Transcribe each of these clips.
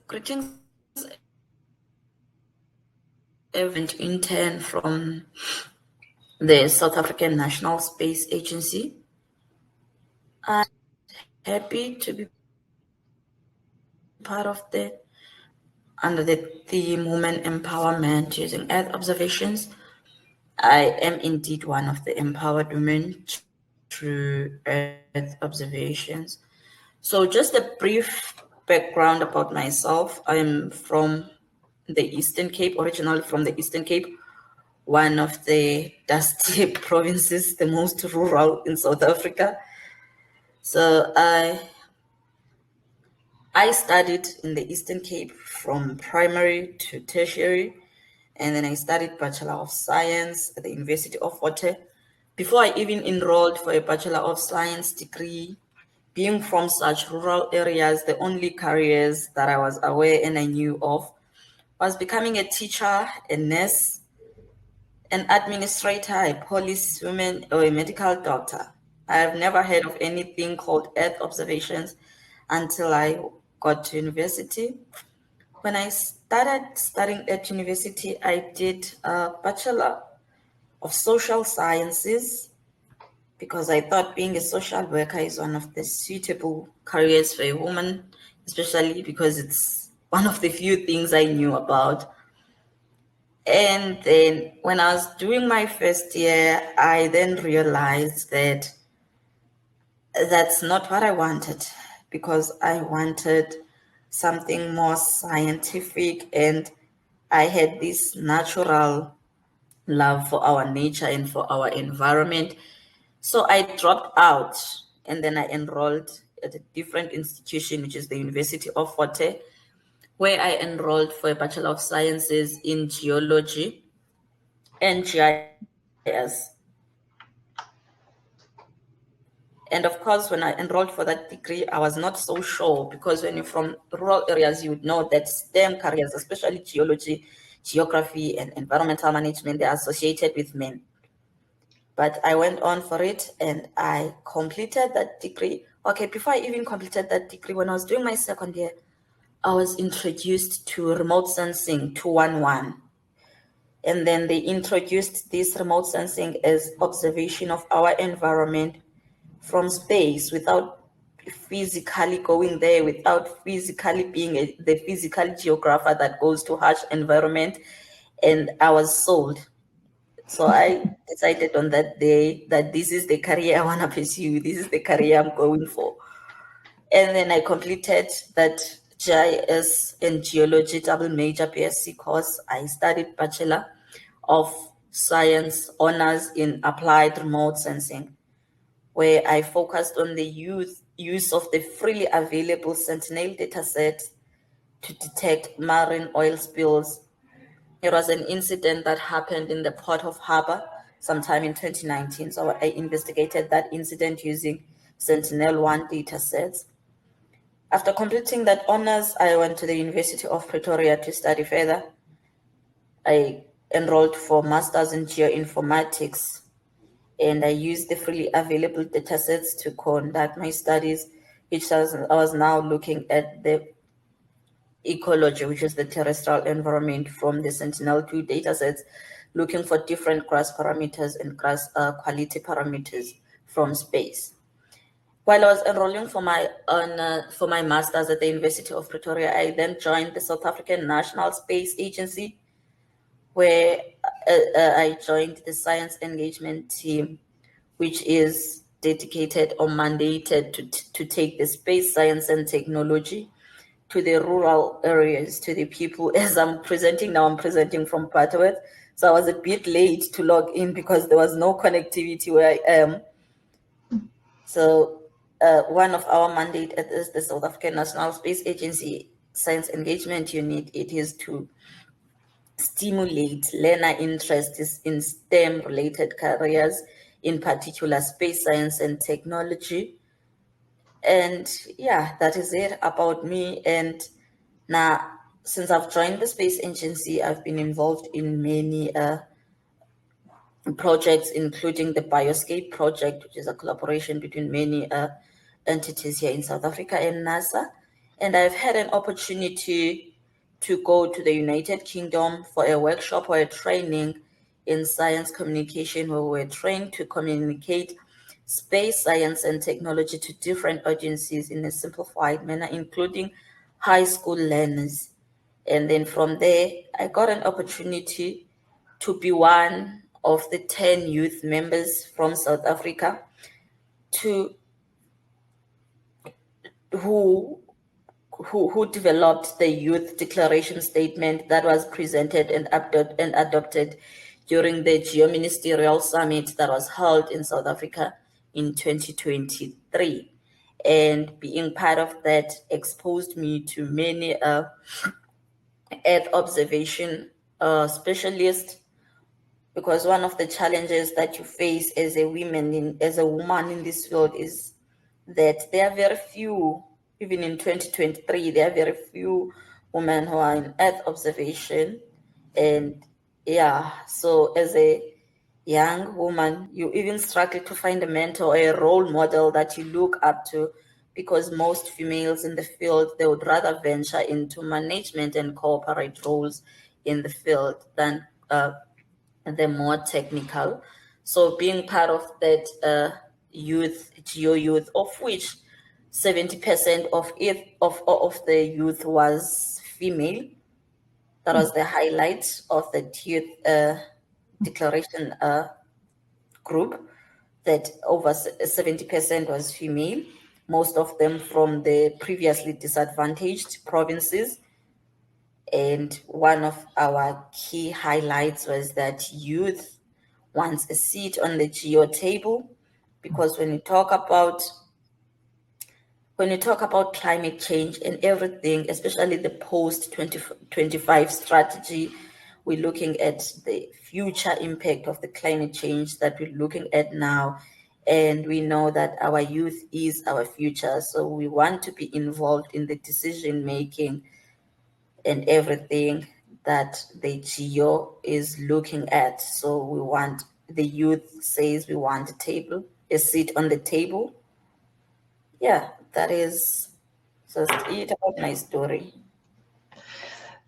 Greetings, event intern from the South African National Space Agency. I'm happy to be part of under the theme Women Empowerment using Earth observations. I am indeed one of the empowered women through Earth observations. So just a brief background about myself. I am from the Eastern Cape, originally from the Eastern Cape, one of the dusty provinces, the most rural in South Africa. So I studied in the Eastern Cape from primary to tertiary, and then I studied Bachelor of Science at the University of Water. Before I even enrolled for a Bachelor of Science degree, being from such rural areas, the only careers that I was aware and I knew of was becoming a teacher, a nurse, an administrator, a policewoman, or a medical doctor. I have never heard of anything called Earth observations until I got to university. When I started studying at university, I did a Bachelor of Social Sciences because I thought being a social worker is one of the suitable careers for a woman, especially because it's one of the few things I knew about. And then when I was doing my first year, I then realized that that's not what I wanted because I wanted something more scientific, and I had this natural love for our nature and for our environment. So I dropped out and then I enrolled at a different institution, which is the University of Water, where I enrolled for a Bachelor of Sciences in Geology and GIS. And of course, when I enrolled for that degree, I was not so sure because when you're from rural areas, you would know that STEM careers, especially geology, geography, and environmental management, they're associated with men. But I went on for it and I completed that degree. Okay, before I even completed that degree, when I was doing my second year, I was introduced to remote sensing 211. And then they introduced this remote sensing as observation of our environment from space without physically going there, without physically being the physical geographer that goes to harsh environment. And I was sold. So I decided on that day that this is the career I want to pursue. This is the career I'm going for. And then I completed that GIS and Geology double major BSc course. I studied Bachelor of Science honors in Applied Remote Sensing, where I focused on the use of the freely available Sentinel dataset to detect marine oil spills. It was an incident that happened in the Port of Harbour sometime in 2019. So I investigated that incident using Sentinel-1 datasets. After completing that honors, I went to the University of Pretoria to study further. I enrolled for Masters in Geoinformatics, and I used the freely available datasets to conduct my studies, which I was now looking at the ecology, which is the terrestrial environment from the Sentinel-2 datasets, looking for different grass parameters and grass quality parameters from space. While I was enrolling for my master's at the University of Pretoria, I then joined the South African National Space Agency, where I joined the science engagement team, which is dedicated or mandated to take the space science and technology to the rural areas, to the people. As I'm presenting now, I'm presenting from Butterworth. So I was a bit late to log in because there was no connectivity where I am. So one of our mandate at the South African National Space Agency Science Engagement Unit, it is to stimulate learner interests in STEM-related careers, in particular space science and technology. And yeah, that is it about me. And now, since I've joined the space agency, I've been involved in many projects, including the Bioscape project, which is a collaboration between many entities here in South Africa and NASA. And I've had an opportunity to go to the United Kingdom for a workshop or a training in science communication, where we were trained to communicate space science and technology to different audiences in a simplified manner, including high school learners. And then from there, I got an opportunity to be one of the 10 youth members from South Africa who developed the youth declaration statement that was presented and adopted during the GEO Ministerial Summit that was held in South Africa in 2023. And being part of that exposed me to many Earth observation specialists, because one of the challenges that you face as a woman in this field is that there are very few, even in 2023, there are very few women who are in Earth observation. And yeah, so as a young woman, you even struggle to find a mentor or a role model that you look up to, because most females in the field, they would rather venture into management and corporate roles in the field than the more technical. So being part of that GEO youth, of which 70% of the youth was female, that was the highlight of the youth declaration group, that over 70% was female, most of them from the previously disadvantaged provinces. And one of our key highlights was that youth wants a seat on the GEO table, because when you talk about climate change and everything, especially the post 2025 strategy, we're looking at the future impact of the climate change that we're looking at now. And we know that our youth is our future. So we want to be involved in the decision making and everything that the GEO is looking at. So we want, the youth says we want a seat on the table. Yeah, that is just it about my story.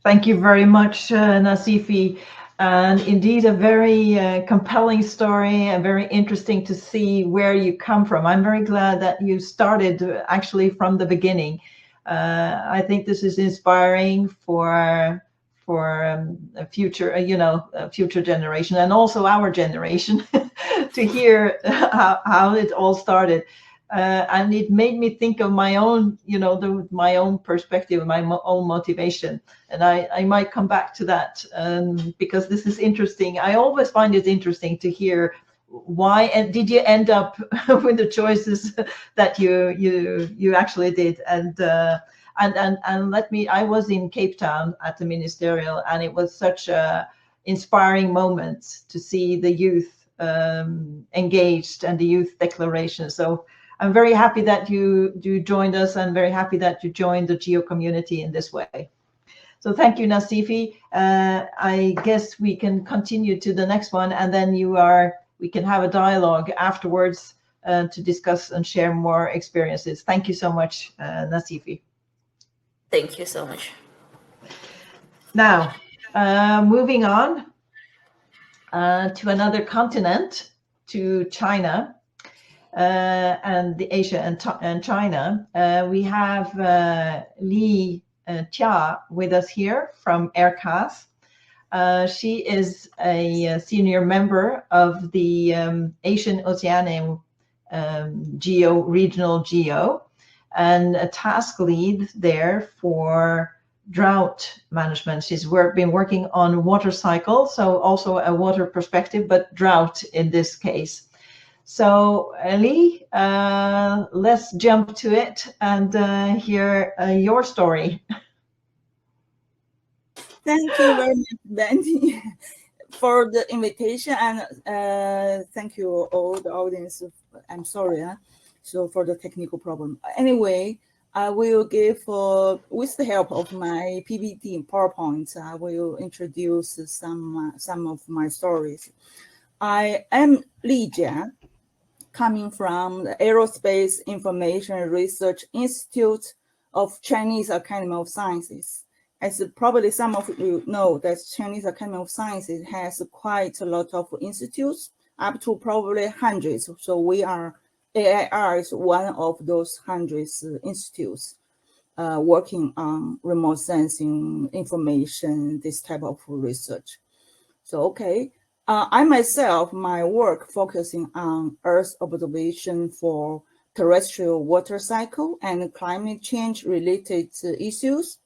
Thank you very much, Nasifi. And indeed, a very compelling story, and very interesting to see where you come from. I'm very glad that you started actually from the beginning. I think this is inspiring for a future, a future generation, and also our generation, to hear how it all started. And it made me think of my own, my own perspective, my own motivation. And I might come back to that because this is interesting. I always find it interesting to hear why, and did you end up with the choices that you actually did. And I was in Cape Town at the ministerial, and it was such a inspiring moment to see the youth engaged and the youth declaration. So I'm very happy that you joined us, and very happy that you joined the GEO community in this way. So thank you, Nasifi. I guess we can continue to the next one, and then we can have a dialogue afterwards to discuss and share more experiences. Thank you so much, Nasifi. Thank you so much. Now, moving on to another continent, to China. And the Asia and China. We have Li Tia with us here from ERCAS. She is a senior member of the Asian Oceania GEO, regional GEO, and a task lead there for drought management. She's been working on water cycle, so also a water perspective, but drought in this case. So, Li, let's jump to it and hear your story. Thank you very much, Benny, for the invitation, and thank you all the audience. I'm sorry, so for the technical problem. Anyway, I will give, with the help of my PPT and PowerPoint, I will introduce some of my stories. I am Li Jia, coming from the Aerospace Information Research Institute of Chinese Academy of Sciences. As probably some of you know, that Chinese Academy of Sciences has quite a lot of institutes, up to probably hundreds. So we are, AIR is one of those hundreds institutes working on remote sensing information, this type of research. So, okay. I myself, my work focusing on Earth observation for terrestrial water cycle and climate change related issues.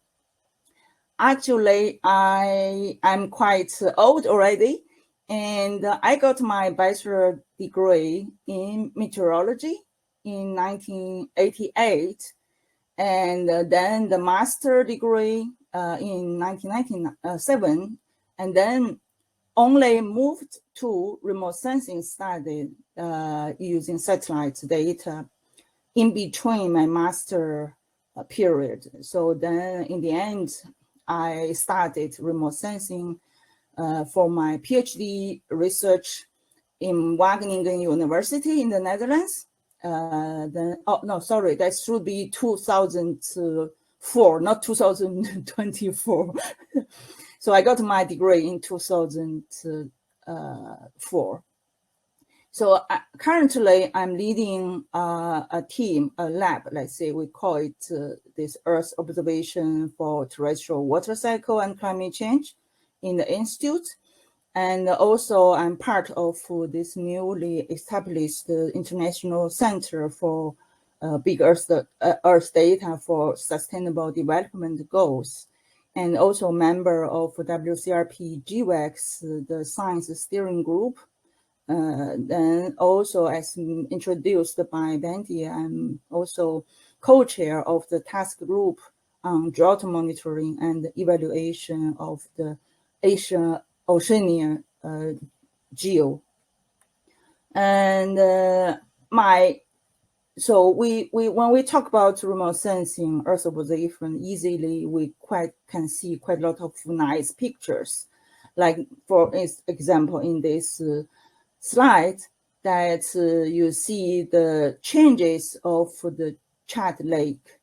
Actually, I'm quite old already, and I got my bachelor degree in meteorology in 1988, and then the master degree in 1997, and then only moved to remote sensing study using satellite data in between my master period. So then in the end, I started remote sensing for my PhD research in Wageningen University in the Netherlands. That should be 2004, not 2024. So I got my degree in 2004. So currently I'm leading a team, a lab, let's say we call it this Earth observation for terrestrial water cycle and climate change in the Institute. And also I'm part of this newly established International Center for Big Earth Data for Sustainable Development Goals, and also member of WCRP GWEX, the Science Steering Group. Then also, as introduced by Bendy, I'm also co-chair of the task group on drought monitoring and evaluation of the Oceania GEO. And so when we talk about remote sensing, Earth observation, easily we can see quite a lot of nice pictures. Like for example, in this slide, that you see the changes of the Chad Lake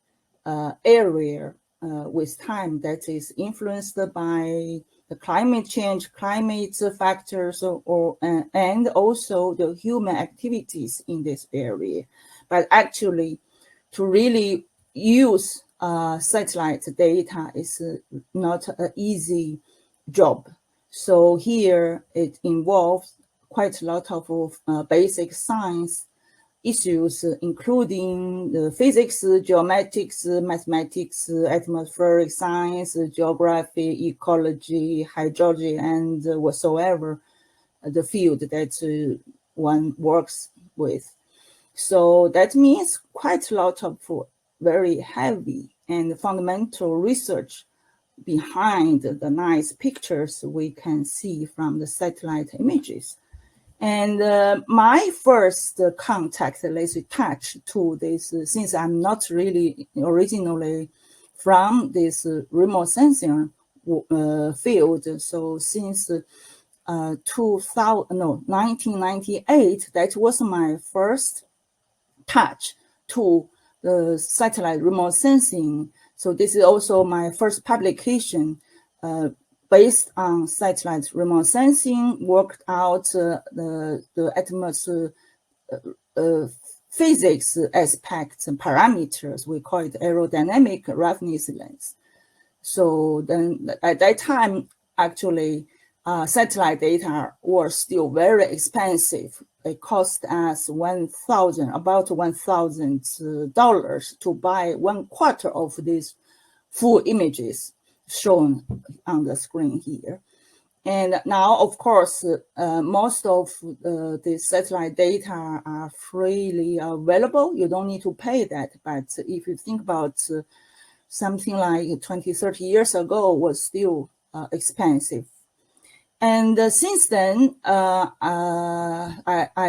area with time that is influenced by the climate change, climate factors, and also the human activities in this area. But actually, to really use satellite data is not an easy job. So here it involves quite a lot of basic science issues, including the physics, geomatics, mathematics, atmospheric science, geography, ecology, hydrology, and whatsoever the field that one works with. So that means quite a lot of very heavy and fundamental research behind the nice pictures we can see from the satellite images. And my first contact, let's say, touch to this, since I'm not really originally from this remote sensing field. So since 1998, that was my first touch to the satellite remote sensing. So this is also my first publication based on satellite remote sensing, worked out the atmosphere physics aspects and parameters. We call it aerodynamic roughness length. So then at that time, actually, satellite data were still very expensive. It cost us about $1,000 to buy 1/4 of these full images shown on the screen here. And now, of course, most of the satellite data are freely available. You don't need to pay that. But if you think about something like 20, 30 years ago, was still expensive. And since then, I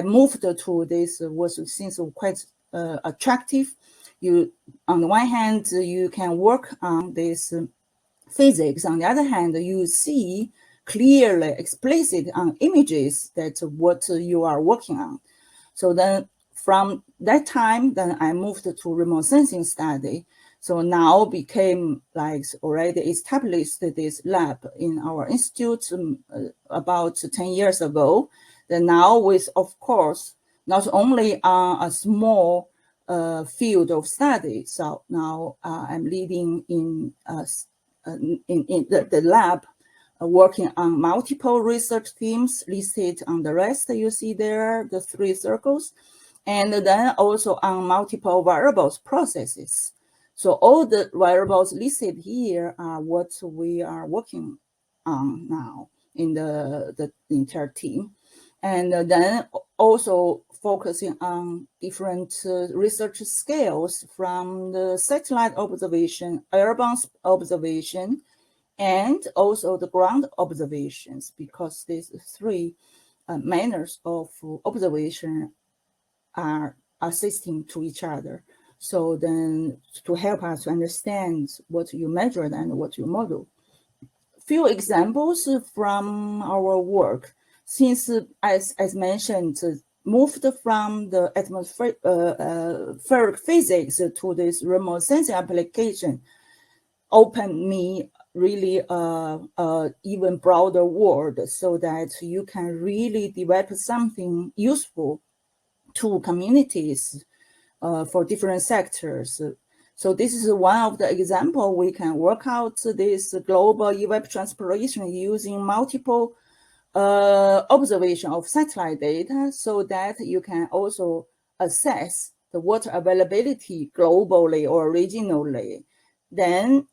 moved to this, since quite attractive. On the one hand, you can work on this physics. On the other hand, you see clearly explicit on images that what you are working on. So then from that time, then I moved to remote sensing study. So now became like already established this lab in our institute about 10 years ago. Then now with, of course, not only on a small field of study. So now I'm leading in the lab, working on multiple research teams listed on the rest you see there, the 3 circles, and then also on multiple variables processes. So all the variables listed here are what we are working on now in the entire team. And then also focusing on different research scales from the satellite observation, airborne observation, and also the ground observations, because these 3 manners of observation are assisting to each other. So then to help us to understand what you measured and what you model. Few examples from our work. Since, as mentioned, moved from the atmospheric physics to this remote sensing application, opened me really even broader world, so that you can really develop something useful to communities for different sectors. So this is one of the example. We can work out this global EWAP transpiration using multiple observation of satellite data, so that you can also assess the water availability globally or regionally. Then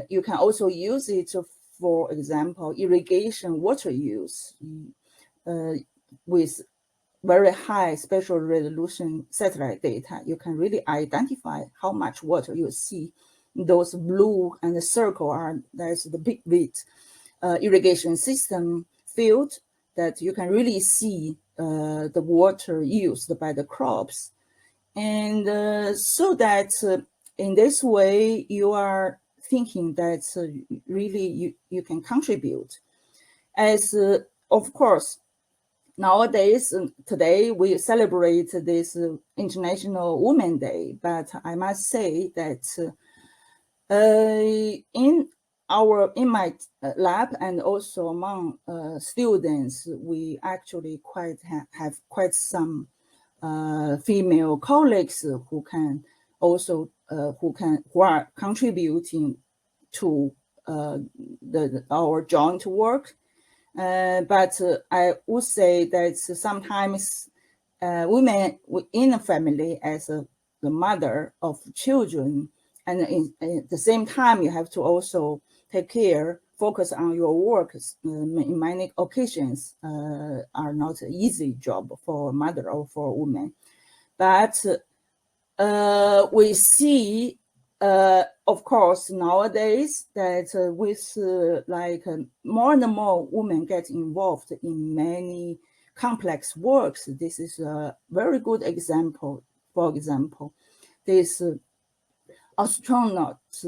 you can also use it, for example, irrigation water use with very high spatial resolution satellite data. You can really identify how much water you see. Those blue and the circle are, that's the big width irrigation system field that you can really see the water used by the crops. And so that in this way, you are thinking that really you can contribute. As of course, nowadays, today we celebrate this International Women's Day, but I must say that in my lab and also among students, we actually have quite some female colleagues who can also who are contributing to our joint work. But I would say that sometimes women in a family as the mother of children, and at the same time, you have to also take care, focus on your work. In many occasions, are not an easy job for a mother or for a woman. But we see, of course, nowadays that with more and more women get involved in many complex works. This is a very good example. For example, this astronauts,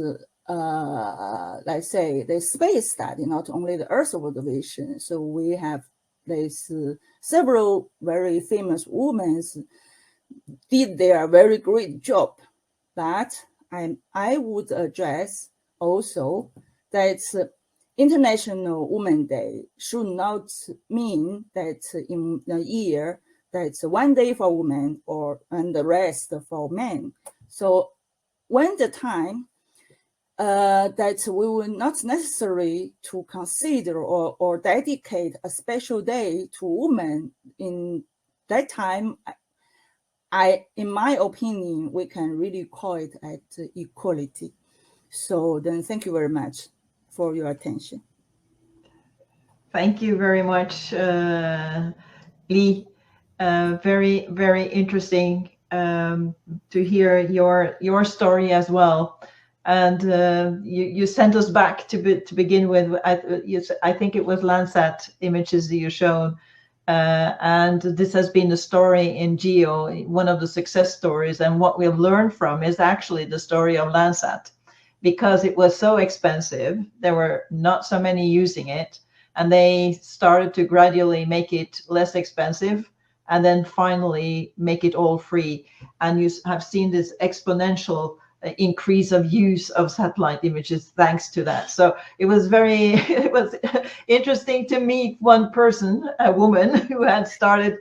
let's say, the space study, not only the Earth observation. So we have this several very famous women did their very great job, but I would address also that International Women's Day should not mean that in a year that's one day for women and the rest for men. So when the time that we will not necessary to consider or dedicate a special day to women, in that time, in my opinion, we can really call it at equality. So then thank you very much for your attention. Thank you very much, Lee. Very, very interesting to hear your story as well. And you sent us back to begin with. I think it was Landsat images that you showed. And this has been the story in GEO, one of the success stories. And what we've learned from is actually the story of Landsat, because it was so expensive. There were not so many using it. And they started to gradually make it less expensive and then finally make it all free. And you have seen this exponential increase of use of satellite images thanks to that. So it was it was interesting to meet one person, a woman who had started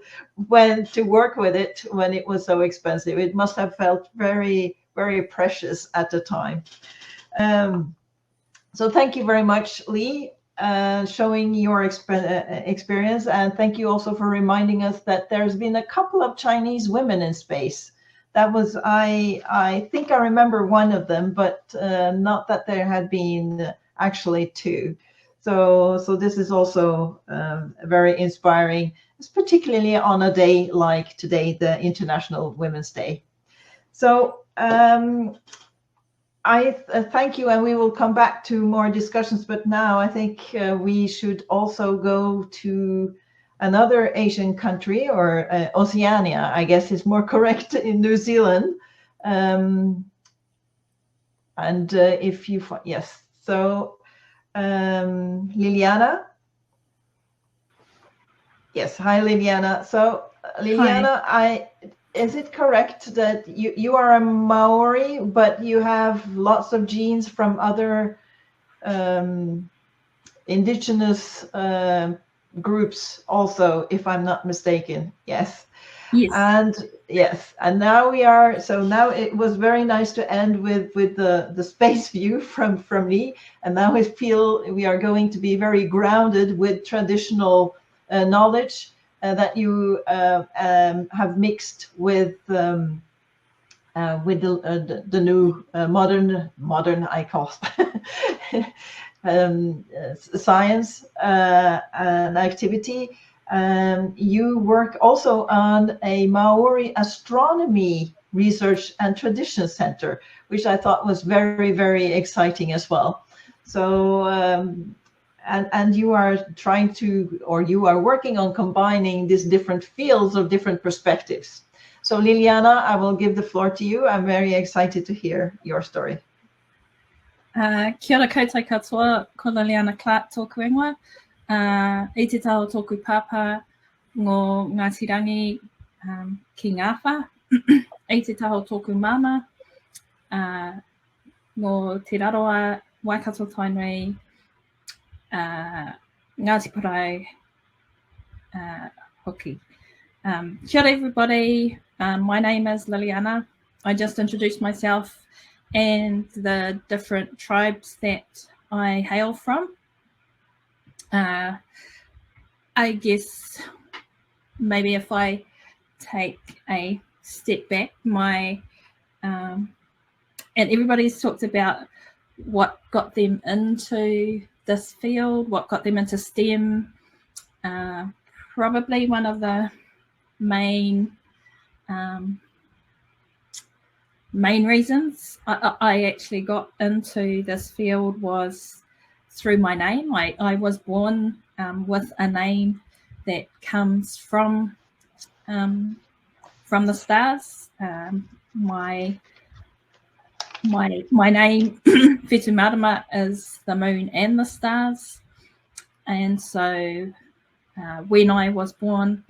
to work with it when it was so expensive. It must have felt very, very precious at the time. So thank you very much, Lee, showing your experience, and thank you also for reminding us that there's been a couple of Chinese women in space. That was, I think I remember one of them, but not that there had been actually two. So this is also very inspiring, particularly on a day like today, the International Women's Day. So I thank you, and we will come back to more discussions, but now I think we should also go to another Asian country, or Oceania, I guess is more correct, in New Zealand. And if you, yes, so Liliana. Yes, hi Liliana. So Liliana, Hi. Is it correct that you are a Maori, but you have lots of genes from other indigenous groups also, if I'm not mistaken? Yes. Yes. And yes, and now we are, so now it was very nice to end with the space view from me, and now I feel we are going to be very grounded with traditional knowledge that you have mixed with the new modern I call science and activity. You work also on a Maori astronomy research and tradition center, which I thought was very, very exciting as well. So and you are trying to, or you are working on combining these different fields of different perspectives. So Liliana, I will give the floor to you. I'm very excited to hear your story. Kia ora koutou katoa, ko Liliana Clark tōku ingoa. I te tau tōku papa ngō Ngāti Rangi ki Ngāwha. I te tau tōku mama ngō Te Raroa, Waikato Tainui, Ngāti Parae hoki. Kia ora everybody, my name is Liliana. I just introduced myself and the different tribes that I hail from. I guess maybe if I take a step back, and everybody's talked about what got them into this field, what got them into STEM. Probably one of the main reasons I actually got into this field was through my name. I was born with a name that comes from the stars. My name, Whetū Marama, is the moon and the stars. And so when I was born,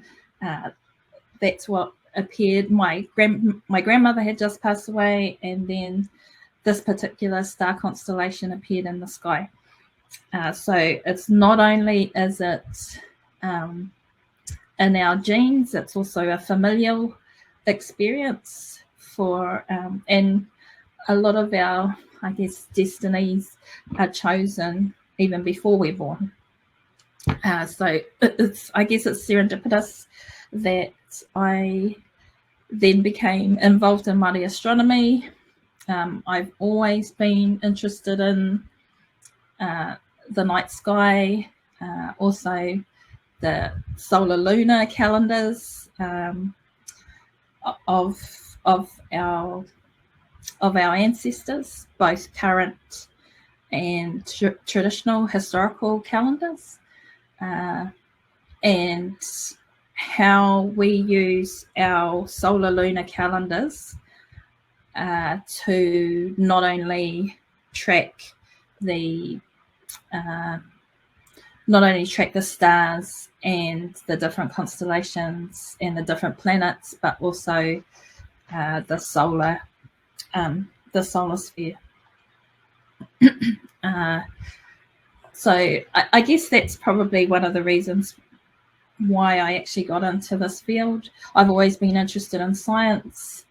that's what appeared. My grandmother had just passed away, and then this particular star constellation appeared in the sky. So it's not only is it in our genes, it's also a familial experience for, and a lot of our, I guess, destinies are chosen even before we're born. So I guess it's serendipitous that I then became involved in Māori astronomy. I've always been interested in the night sky, also the solar lunar calendars of our ancestors, both current and traditional historical calendars, and how we use our solar lunar calendars to not only track the stars and the different constellations and the different planets, but also the the solar sphere. So I guess that's probably one of the reasons why I actually got into this field. I've always been interested in science.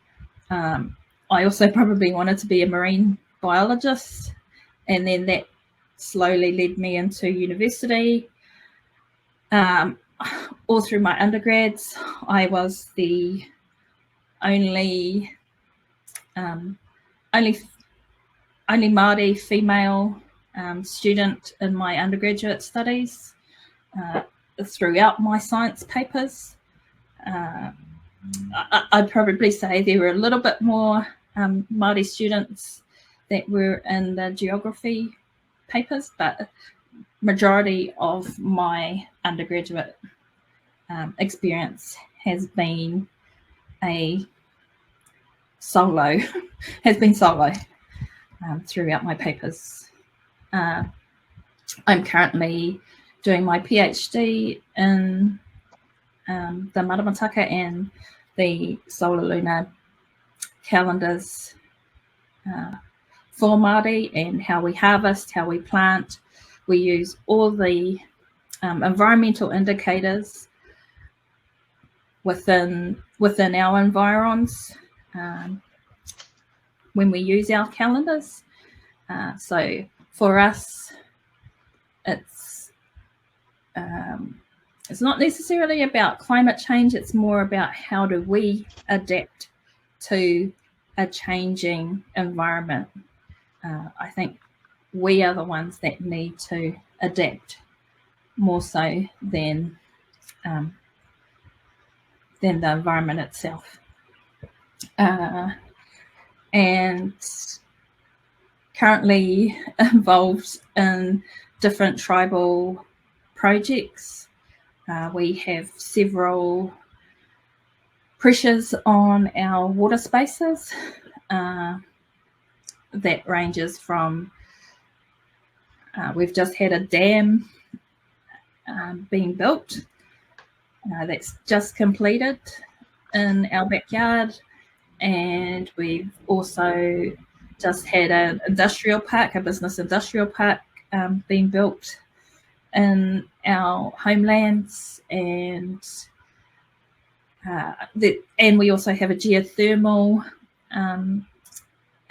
I also probably wanted to be a marine biologist, and then that slowly led me into university. All through my undergrads, I was the only Māori female student in my undergraduate studies throughout my science papers. I'd probably say there were a little bit more Māori students that were in the geography papers, but majority of my undergraduate experience has been solo throughout my papers. I'm currently doing my PhD in the maramataka and the solar lunar calendars for Māori, and how we harvest, how we plant. We use all the environmental indicators within our environs when we use our calendars. So for us, it's not necessarily about climate change. It's more about how do we adapt to a changing environment. I think we are the ones that need to adapt more so than the environment itself. And currently involved in different tribal projects. We have several pressures on our water spaces that ranges from we've just had a dam being built that's just completed in our backyard, and we've also just had an industrial park, a business industrial park being built in our homelands, and we also have a geothermal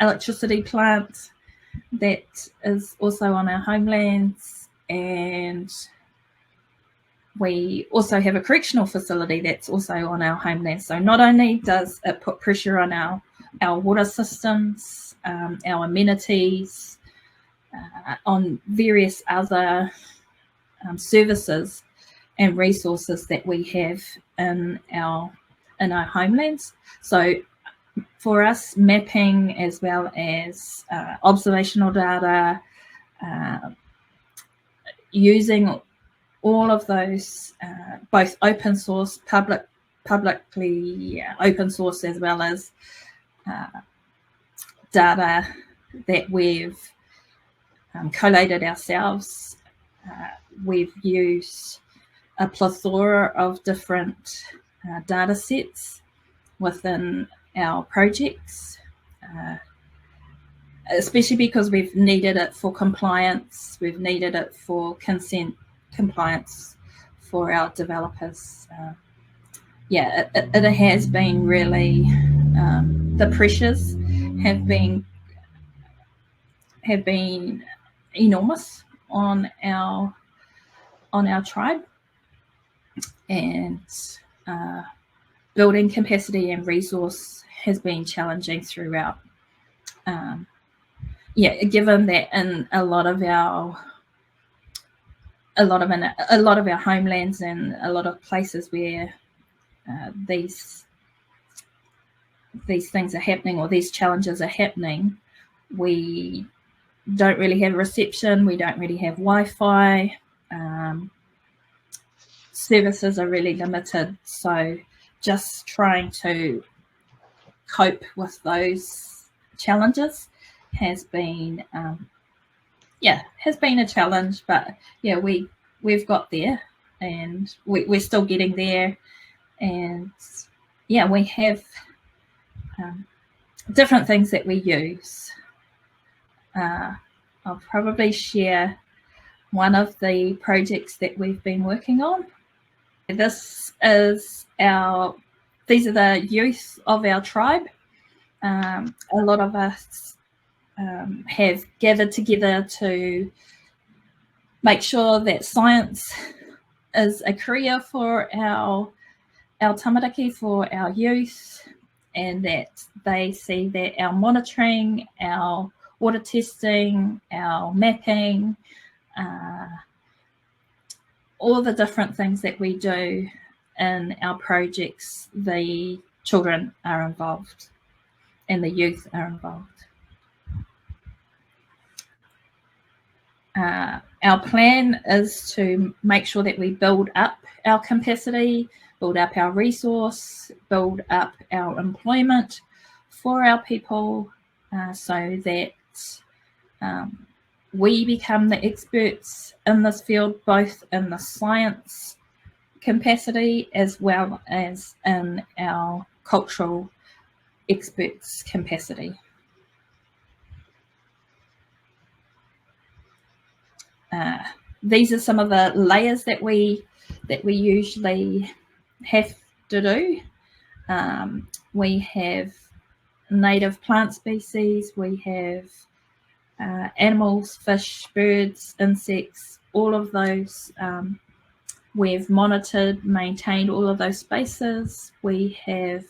electricity plant that is also on our homelands, and we also have a correctional facility that's also on our homelands. So not only does it put pressure on our water systems, our amenities, on various other services and resources that we have in our homelands. So for us, mapping as well as observational data, using all of those, both open source, publicly open source, as well as data that we've collated ourselves. We've used a plethora of different data sets within our projects, especially because we've needed it for compliance, we've needed it for consent compliance for our developers. It has been really, the pressures have been enormous on our tribe, and building capacity and resource has been challenging throughout. Given that in a lot of our homelands and a lot of places where these things are happening, or these challenges are happening, we don't really have reception, we don't really have Wi-Fi, services are really limited. So just trying to cope with those challenges has been a challenge, but we've got there, and we're still getting there. And we have different things that we use. I'll probably share one of the projects that we've been working on. These are the youth of our tribe. A lot of us have gathered together to make sure that science is a career for our tamariki, for our youth, and that they see that our monitoring, our water testing, our mapping, all the different things that we do in our projects, the children are involved and the youth are involved. Our plan is to make sure that we build up our capacity, build up our resource, build up our employment for our people, so that we become the experts in this field, both in the science capacity as well as in our cultural experts capacity. These are some of the layers that we usually have to do. We have native plant species, we have animals, fish, birds, insects, all of those. We've monitored, maintained all of those spaces. We have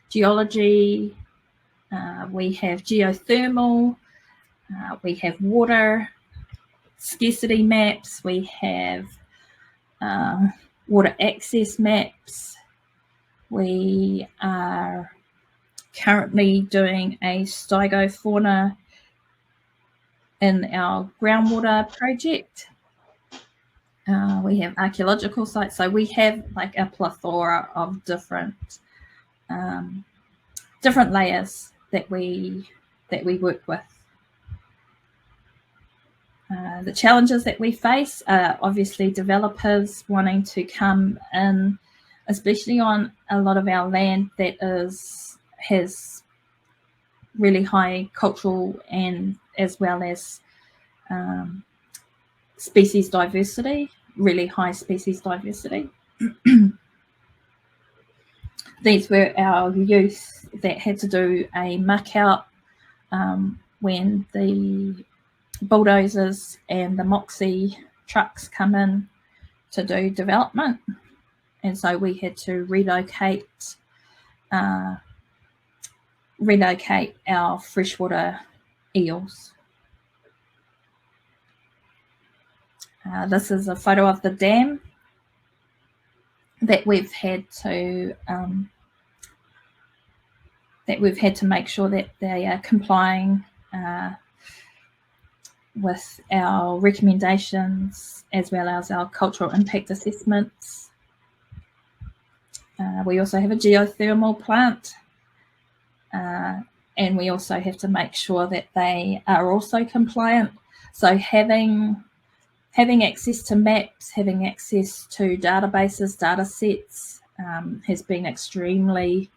geology, we have geothermal, we have water scarcity maps, we have water access maps. We are currently doing a stygofauna in our groundwater project. We have archaeological sites, so we have like a plethora of different layers that we work with. The challenges that we face are obviously developers wanting to come in, especially on a lot of our land that has really high cultural and as well as species diversity, really high species diversity. These were our youth that had to do a muck out when the bulldozers and the Moxie trucks come in to do development, and so we had to relocate our freshwater eels. This is a photo of the dam that we've had to make sure that they are complying with our recommendations as well as our cultural impact assessments. We also have a geothermal plant, and we also have to make sure that they are also compliant. So having access to maps, having access to databases, data sets has been extremely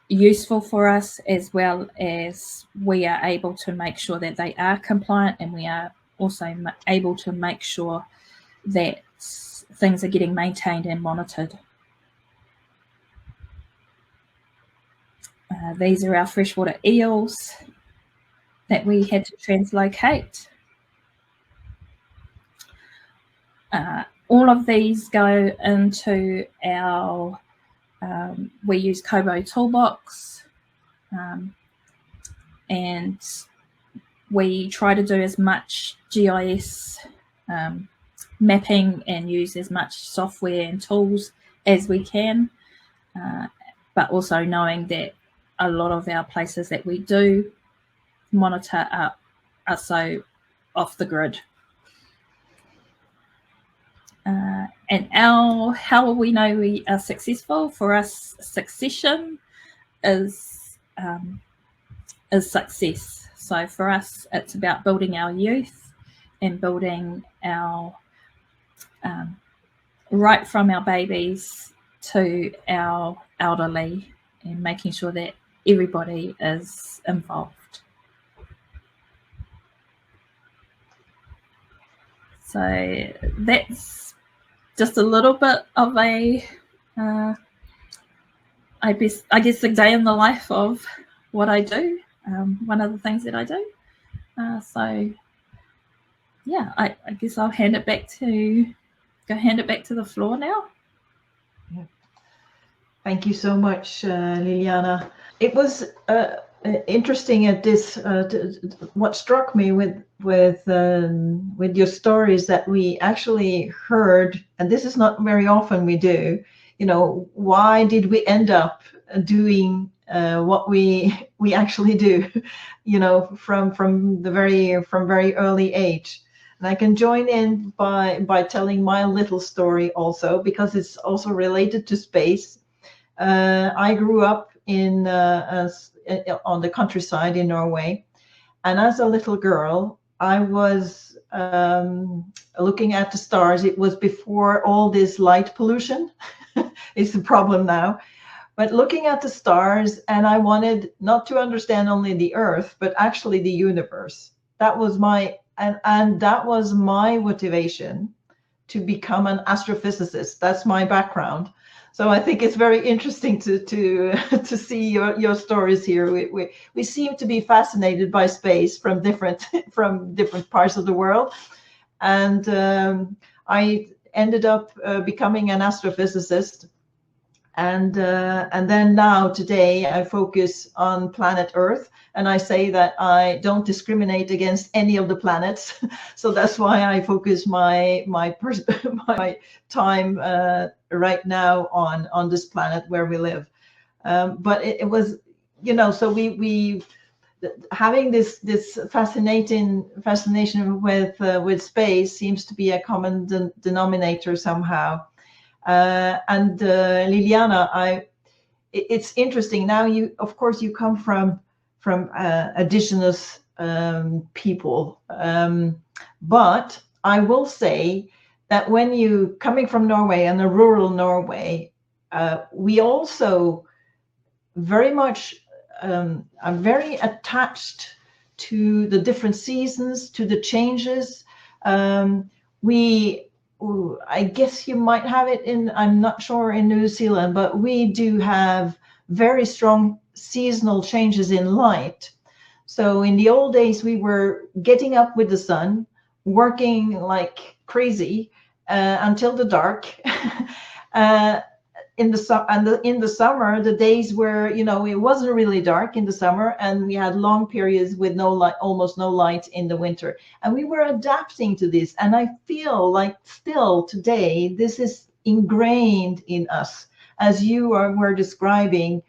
useful for us, as well as we are able to make sure that they are compliant, and we are also able to make sure that things are getting maintained and monitored. These are our freshwater eels that we had to translocate. All of these go into our, we use Kobo Toolbox, and we try to do as much GIS mapping and use as much software and tools as we can, but also knowing that a lot of our places that we do monitor are so off the grid. And how will we know we are successful? For us, succession is success. So for us, it's about building our youth and building our right from our babies to our elderly making sure that everybody is involved. So that's just a little bit of a, I guess, a day in the life of what I do. One of the things that I do. So yeah, I guess I'll hand it back to the floor now. Yeah. Thank you so much, Liliana. It was interesting at this. What struck me with your stories that we actually heard, and this is not very often we do. You know, why did we end up doing what we actually do? You know, from very early age. And I can join in by telling my little story also, because it's also related to space. I grew up on the countryside in Norway, and as a little girl, I was looking at the stars. It was before all this light pollution. It's a problem now. But looking at the stars, and I wanted not to understand only the Earth, but actually the universe. That was my and that was my motivation to become an astrophysicist. That's my background. So I think it's very interesting to see your stories here. We seem to be fascinated by space from different parts of the world, and I ended up becoming an astrophysicist. And then now today I focus on planet Earth, and I say that I don't discriminate against any of the planets. So that's why I focus my time right now on this planet where we live. But it was, you know, so we having this fascination with space seems to be a common denominator somehow. And Liliana, it's interesting. Now of course, you come from indigenous people, but I will say that when you coming from Norway and a rural Norway, we also very much are very attached to the different seasons, to the changes. I guess you might have it I'm not sure in New Zealand, but we do have very strong seasonal changes in light. So in the old days, we were getting up with the sun, working like crazy until the dark. In the summer, the days where, you know, it wasn't really dark in the summer, and we had long periods with no light, almost no light in the winter, and we were adapting to this. And I feel like still today this is ingrained in us, as you were describing,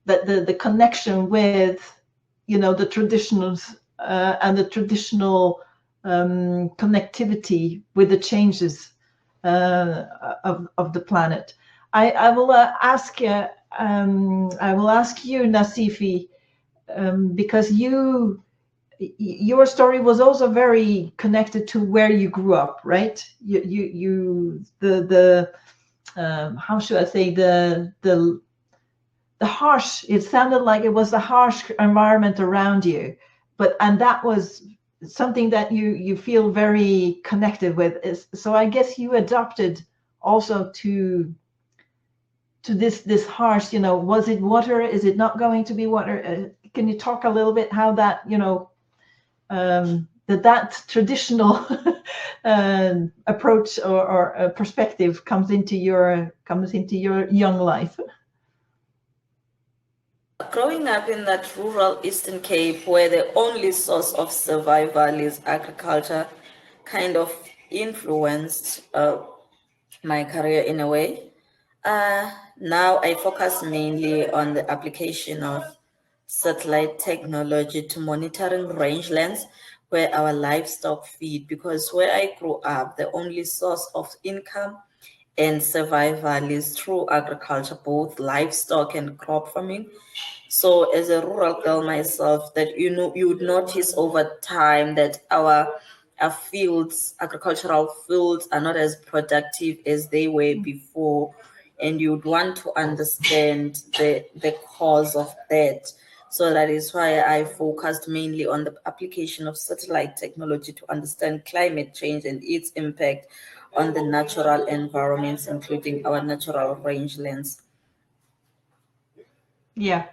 that the connection with, you know, the traditionals and the traditional connectivity with the changes of the planet. I will ask you, Nasifi, because your story was also very connected to where you grew up, right? How should I say, the harsh. It sounded like it was the harsh environment around you, and that was something that you feel very connected with. So I guess you adopted also to this harsh, you know, was it water? Is it not going to be water? Can you talk a little bit how that, you know, that traditional approach or perspective comes into your young life? Growing up in that rural Eastern Cape, where the only source of survival is agriculture, kind of influenced my career in a way. Now I focus mainly on the application of satellite technology to monitoring rangelands where our livestock feed, because where I grew up, the only source of income and survival is through agriculture, both livestock and crop farming. So as a rural girl myself, that, you know, you would notice over time that our fields, agricultural fields, are not as productive as they were before. and you'd want to understand the cause of that. So that is why I focused mainly on the application of satellite technology to understand climate change and its impact on the natural environments, including our natural rangelands. Yeah.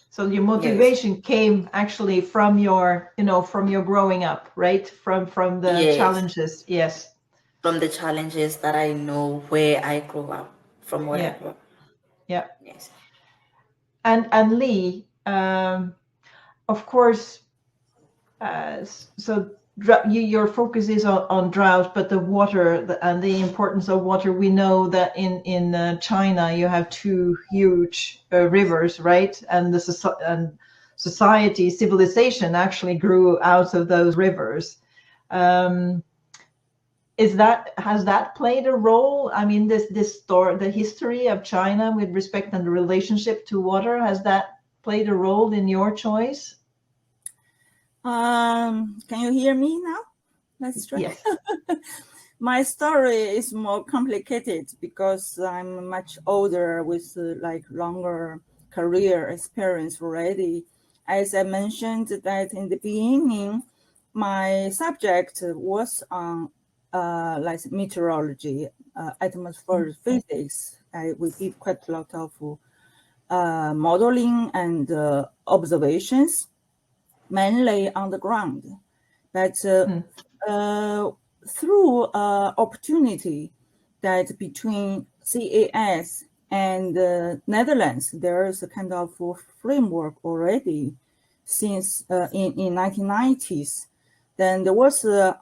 So your motivation came actually from your, from your growing up, right? From the challenges. Yes. From the challenges that I know where I grew up, from where I grew up. Yeah. Yes. And Lee, of course, so your focus is on drought, but the water and the importance of water. We know that in China you have two huge rivers, right? And the civilization actually grew out of those rivers. Has that played a role? I mean, this story, the history of China with respect and the relationship to water, has that played a role in your choice? Can you hear me now? Let's try. Yes. My story is more complicated because I'm much older with like longer career experience already. As I mentioned that in the beginning, my subject was on like meteorology, atmospheric physics. We did quite a lot of modeling and observations, mainly on the ground. But through opportunity that between CAS and Netherlands, there is a kind of framework already since in 1990s. Then there was a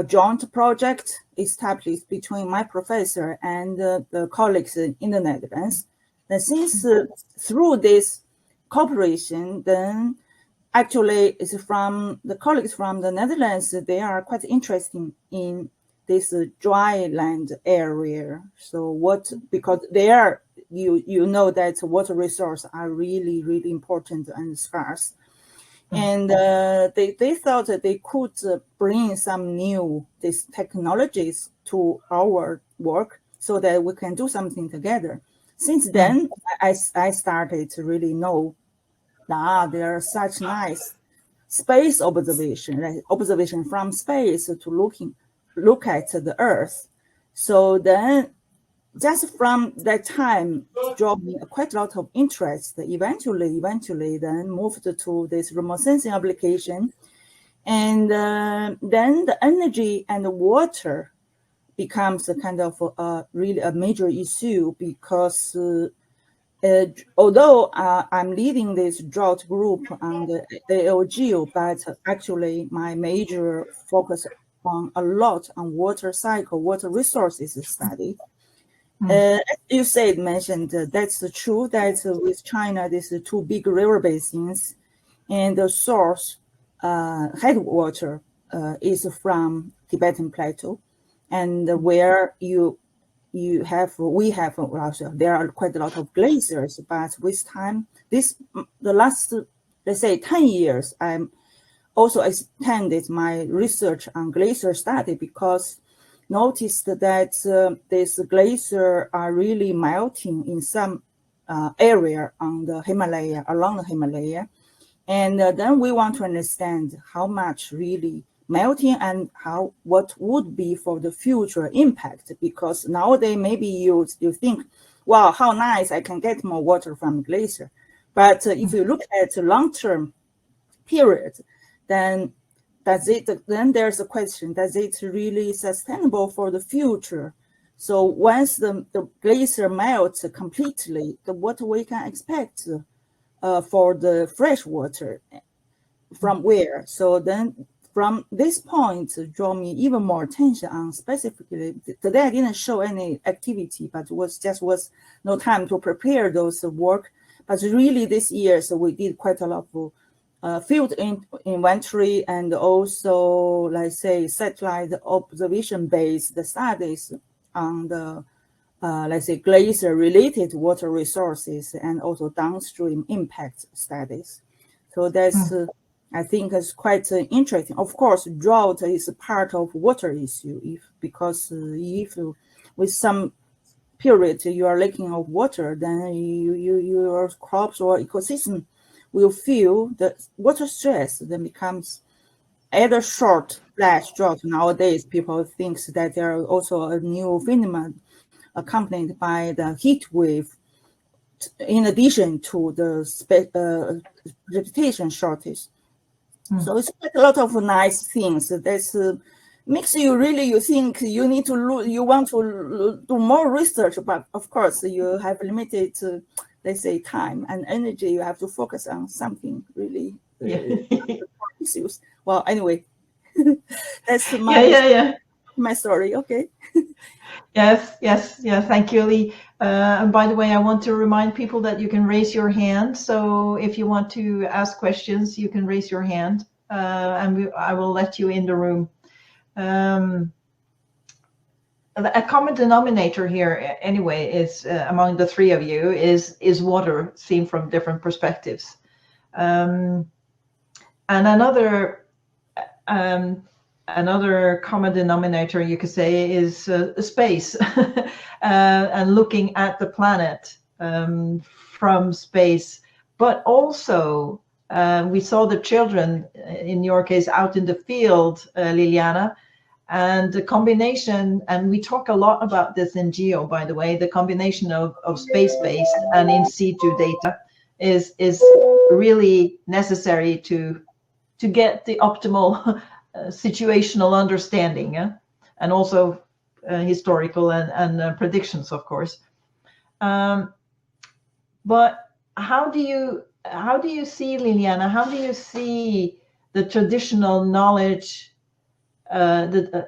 joint project established between my professor and the colleagues in the Netherlands. And since through this cooperation, then actually it's from the colleagues from the Netherlands, they are quite interested in this dry land area. So because there you know that water resources are really, really important and scarce. And they thought that they could bring some new these technologies to our work so that we can do something together. Since then, I started to really know there are such nice space observation, right? Observation from space to look at the Earth. So then just from that time, drove me quite a lot of interest. Eventually then moved to this remote sensing application. And then the energy and the water becomes a kind of really a major issue because although I'm leading this drought group on the AOGEO, but actually my major focus on a lot on water cycle, water resources study. As you mentioned, that's true that with China, there's two big river basins, and the source headwater is from Tibetan Plateau, and where we have also, there are quite a lot of glaciers, but with time, the last, let's say 10 years, I'm also extended my research on glacier study because noticed that these glaciers are really melting in some area on the Himalaya, along the Himalaya. And then we want to understand how much really melting and what would be for the future impact, because nowadays maybe you think, wow, how nice, I can get more water from glacier. But if you look at the long-term period, then there's a question, does it really sustainable for the future? So once the glacier melts completely, what we can expect for the fresh water from where? So then from this point, draw me even more attention on specifically, today I didn't show any activity, but was no time to prepare those work. But really this year, so we did quite a lot of field inventory and also, let's say, satellite observation-based studies on the, let's say, glacier-related water resources and also downstream impact studies. So that's, I think, is quite interesting. Of course, drought is a part of water issue, because if with some period you are lacking of water, then your crops or ecosystem will feel the water stress. Then becomes either short flash drought. Nowadays, people think that there are also a new phenomenon accompanied by the heat wave, in addition to the precipitation shortage. So it's quite a lot of nice things. That's makes you really, you think you need to you want to do more research, but of course you have limited, let's say, time and energy. You have to focus on something really issues. Well, anyway, that's my story. Okay. Yes. Thank you, Lee. And by the way, I want to remind people that you can raise your hand. So if you want to ask questions, you can raise your hand, and I will let you in the room. A common denominator here, anyway, is among the three of you is water, seen from different perspectives, and another common denominator, you could say, is space, and looking at the planet from space. But also, we saw the children, in your case, out in the field, Liliana, and the combination, and we talk a lot about this in GEO, by the way, the combination of space-based and in situ data is really necessary to get the optimal situational understanding, and also historical and predictions, of course. But how do you see, Liliana, how do you see the traditional knowledge, the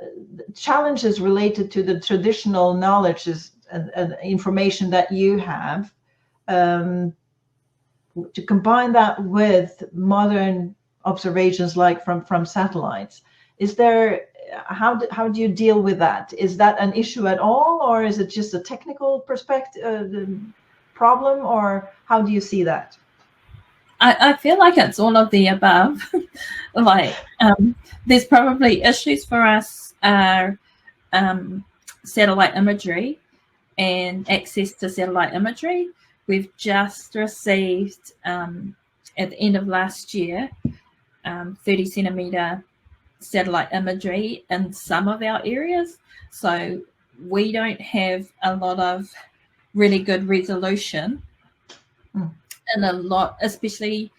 challenges related to the traditional knowledges and information that you have, to combine that with modern observations like from satellites? Is there, how do you deal with that? Is that an issue at all, or is it just a technical perspective problem, or how do you see that? I feel like it's all of the above. Like, there's probably issues for us are satellite imagery and access to satellite imagery. We've just received, at the end of last year, 30 centimeter satellite imagery in some of our areas. So we don't have a lot of really good resolution in a lot, especially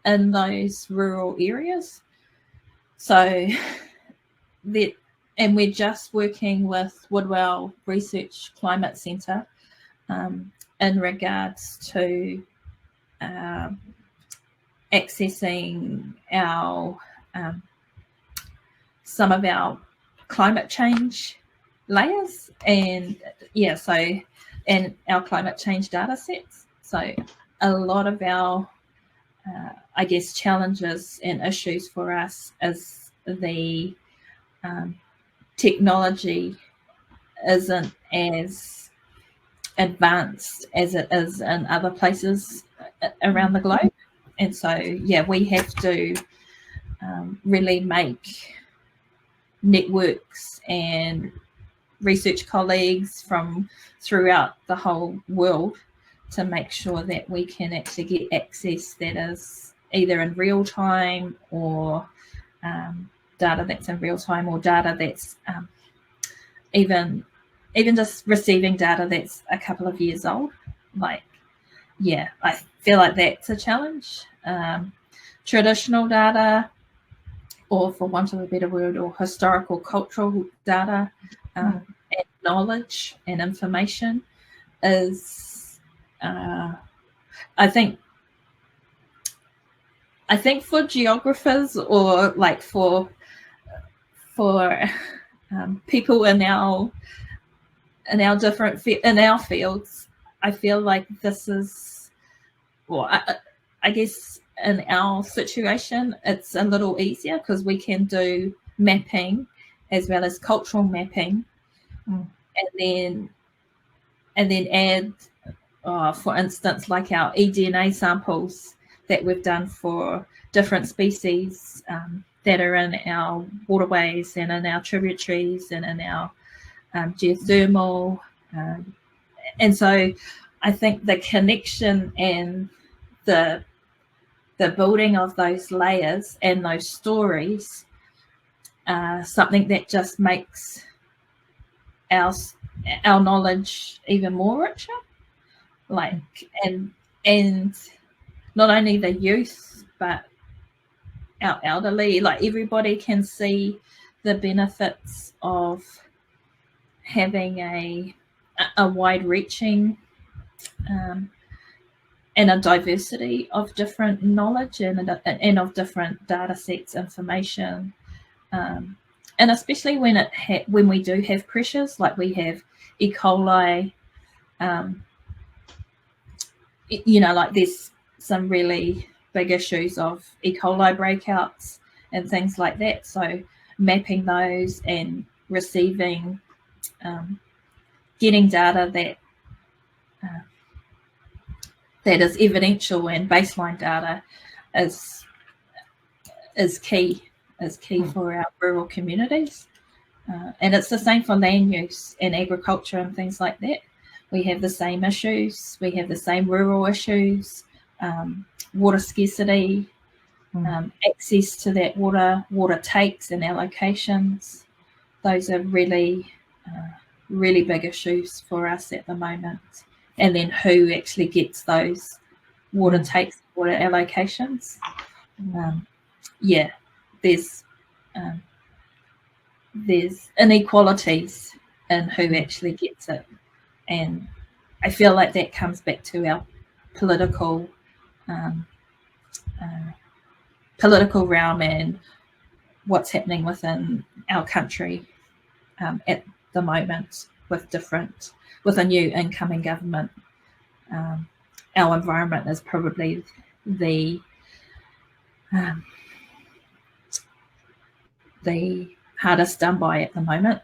in those rural areas. So that, and we're just working with Woodwell Research Climate Centre in regards to accessing our some of our climate change layers, and and our climate change data sets. So a lot of our I guess challenges and issues for us is the technology isn't as advanced as it is in other places around the globe. And so, we have to really make networks and research colleagues from throughout the whole world to make sure that we can actually get access that is either in real time, or data that's in real time, or data that's even just receiving data that's a couple of years old. Like, I feel like that's a challenge. Traditional data, or for want of a better word, or historical cultural data, and knowledge and information is, I think for geographers, or like for people in our fields, I feel like this is, well, I guess in our situation it's a little easier because we can do mapping as well as cultural mapping, and then add, for instance, like our eDNA samples that we've done for different species that are in our waterways and in our tributaries and in our geothermal And so I think the connection and the building of those layers and those stories are something that just makes our knowledge even more richer. Like, and not only the youth, but our elderly, like everybody can see the benefits of having a wide-reaching and a diversity of different knowledge and of different data sets, information, and especially when we do have pressures, like we have E. coli, like there's some really big issues of E. coli breakouts and things like that. So mapping those and receiving, getting data that is evidential and baseline data is key for our rural communities. And it's the same for land use and agriculture and things like that. We have the same issues. We have the same rural issues, water scarcity, access to that water takes and allocations. Those are really, really big issues for us at the moment. And then who actually gets those water takes, water allocations. There's inequalities in who actually gets it. And I feel like that comes back to our political realm and what's happening within our country at the moment with a new incoming government. Our environment is probably the hardest done by at the moment,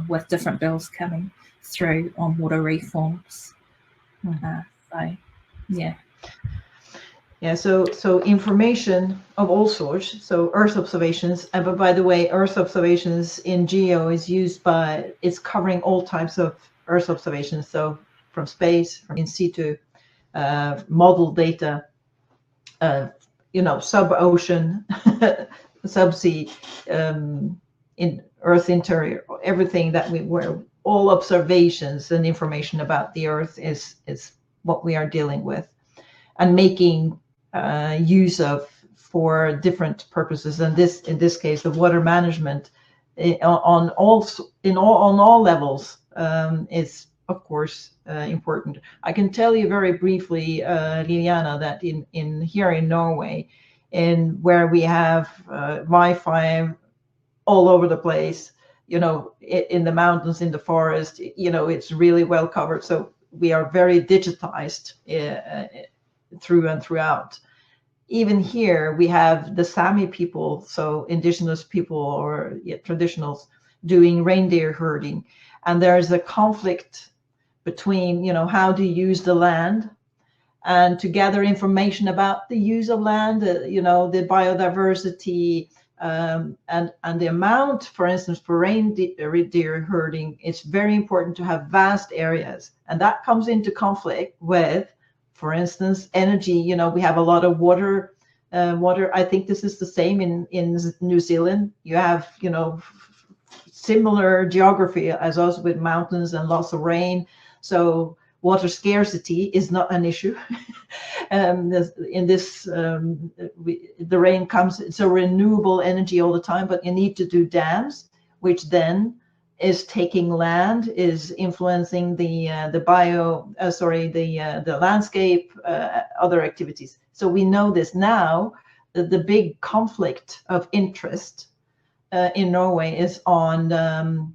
with different bills coming through on water reforms. So information of all sorts, so Earth observations, but by the way, Earth observations in GEO it's covering all types of Earth observations, so from space, from in situ, model data, sub-ocean, subsea, in Earth interior, everything that all observations and information about the Earth is what we are dealing with and making use of for different purposes. And in this case, the water management on all levels is of course important. I can tell you very briefly, Liliana, that here in Norway, where we have Wi-Fi all over the place, in the mountains, in the forest, it's really well covered. So we are very digitized through and throughout. Even here, we have the Sami people, so indigenous people or traditionals, doing reindeer herding. And there's a conflict between, how to use the land and to gather information about the use of land, the biodiversity, and the amount, for instance, for reindeer herding. It's very important to have vast areas. And that comes into conflict with, for instance, energy. We have a lot of water. I think this is the same in New Zealand. You have, similar geography as us with mountains and lots of rain. So water scarcity is not an issue. The rain comes, it's a renewable energy all the time, but you need to do dams, which then is taking land, is influencing the landscape, other activities. So we know this now. The big conflict of interest in Norway is on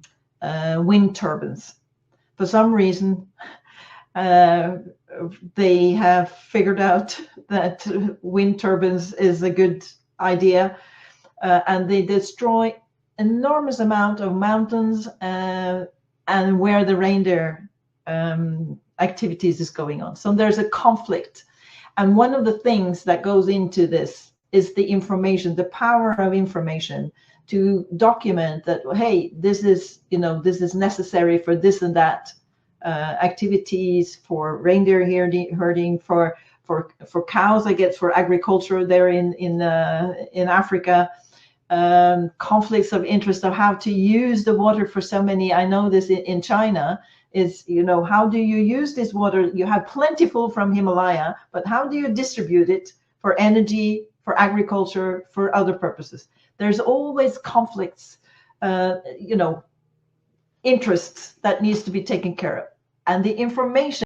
wind turbines. For some reason, they have figured out that wind turbines is a good idea, and they destroy enormous amount of mountains and where the reindeer activities is going on. So there's a conflict, and one of the things that goes into this is the information, the power of information to document that, hey, this is necessary for this and that activities, for reindeer herding, for cows, I guess, for agriculture there in Africa. Conflicts of interest of how to use the water for so many. I know this in China is, how do you use this water? You have plentiful from Himalaya, but how do you distribute it for energy, for agriculture, for other purposes? There's always conflicts, interests that needs to be taken care of. And the information